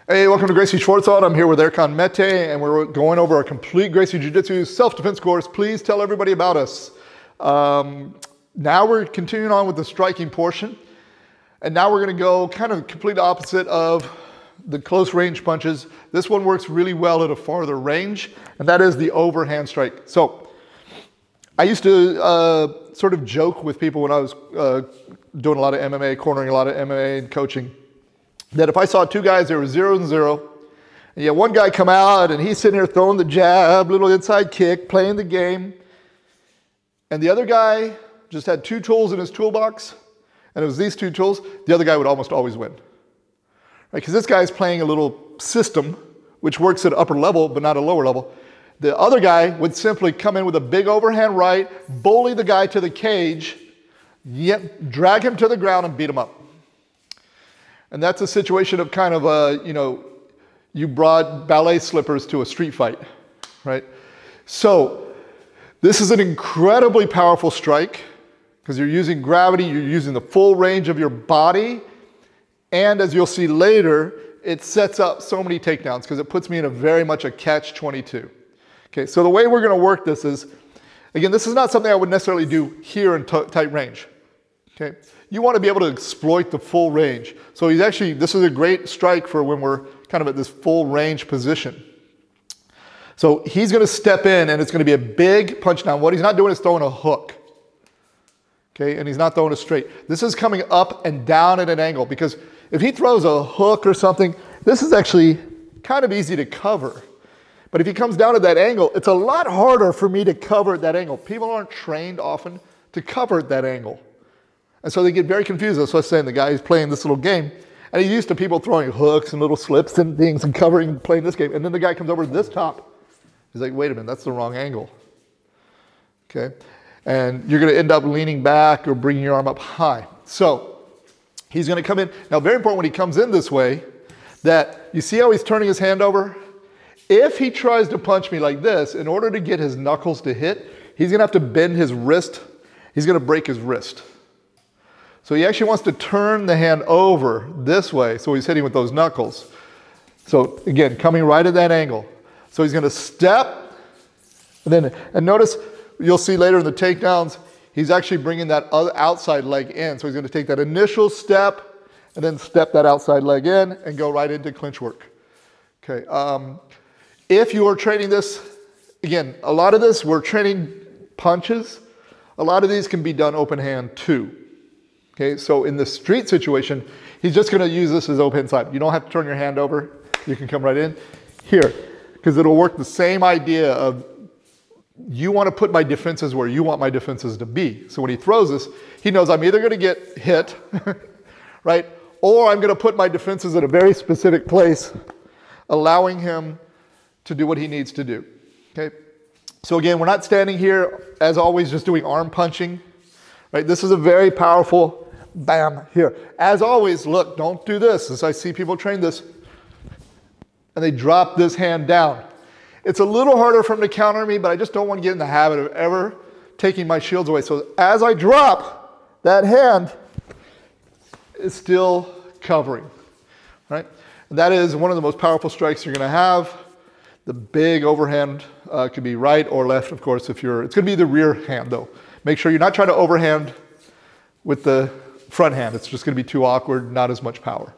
Hey, welcome to Gracie Schwarzwald. I'm here with Erkan Mete, and we're going over a complete Gracie Jiu-Jitsu Self-Defense Course. Please tell everybody about us. Now we're continuing on with the striking portion, and now we're going to go kind of complete opposite of the close range punches. This one works really well at a farther range, and that is the overhand strike. So I used to sort of joke with people when I was doing a lot of MMA, cornering a lot of MMA and coaching, that if I saw two guys, they were 0-0, and you had one guy come out and he's sitting there throwing the jab, little inside kick, playing the game, and the other guy just had two tools in his toolbox, and it was these two tools, the other guy would almost always win. Right? Because this guy's playing a little system which works at upper level but not a lower level. The other guy would simply come in with a big overhand right, bully the guy to the cage, yet drag him to the ground and beat him up. And that's a situation of kind of a, you brought ballet slippers to a street fight, right? So this is an incredibly powerful strike because you're using gravity, you're using the full range of your body, and as you'll see later, it sets up so many takedowns because it puts me in a very much a catch-22. Okay, so the way we're gonna work this is, again, this is not something I would necessarily do here in tight range, okay? You want to be able to exploit the full range. So this is a great strike for when we're kind of at this full range position. So he's going to step in and it's going to be a big punch down. What he's not doing is throwing a hook. Okay, and he's not throwing it straight. This is coming up and down at an angle because if he throws a hook or something, this is actually kind of easy to cover. But if he comes down at that angle, it's a lot harder for me to cover at that angle. People aren't trained often to cover at that angle. And so they get very confused. That's what I was saying. The guy is playing this little game, and he's used to people throwing hooks and little slips and things and covering and playing this game. And then the guy comes over to this top. He's like, wait a minute, that's the wrong angle. Okay? And you're going to end up leaning back or bringing your arm up high. So he's going to come in. Now, very important when he comes in this way, that you see how he's turning his hand over? If he tries to punch me like this, in order to get his knuckles to hit, he's going to have to bend his wrist. He's going to break his wrist. So he actually wants to turn the hand over this way, so he's hitting with those knuckles. So again, coming right at that angle. So he's going to step, and notice, you'll see later in the takedowns, he's actually bringing that other outside leg in. So he's going to take that initial step, and then step that outside leg in, and go right into clinch work. Okay. If you are training this, again, a lot of this, we're training punches. A lot of these can be done open hand too. Okay, so in the street situation, he's just going to use this as open side. You don't have to turn your hand over. You can come right in here because it'll work the same idea of you want to put my defenses where you want my defenses to be. So when he throws this, he knows I'm either going to get hit, right, or I'm going to put my defenses at a very specific place, allowing him to do what he needs to do. Okay, so again, we're not standing here, as always, just doing arm punching. Right, this is a very powerful bam here. As always, look, don't do this. As I see people train this, and they drop this hand down. It's a little harder for them to counter me, but I just don't want to get in the habit of ever taking my shields away. So as I drop, that hand is still covering. Right? And that is one of the most powerful strikes you're going to have. The big overhand could be right or left, of course, it's going to be the rear hand, though. Make sure you're not trying to overhand with the front hand. It's just going to be too awkward, not as much power.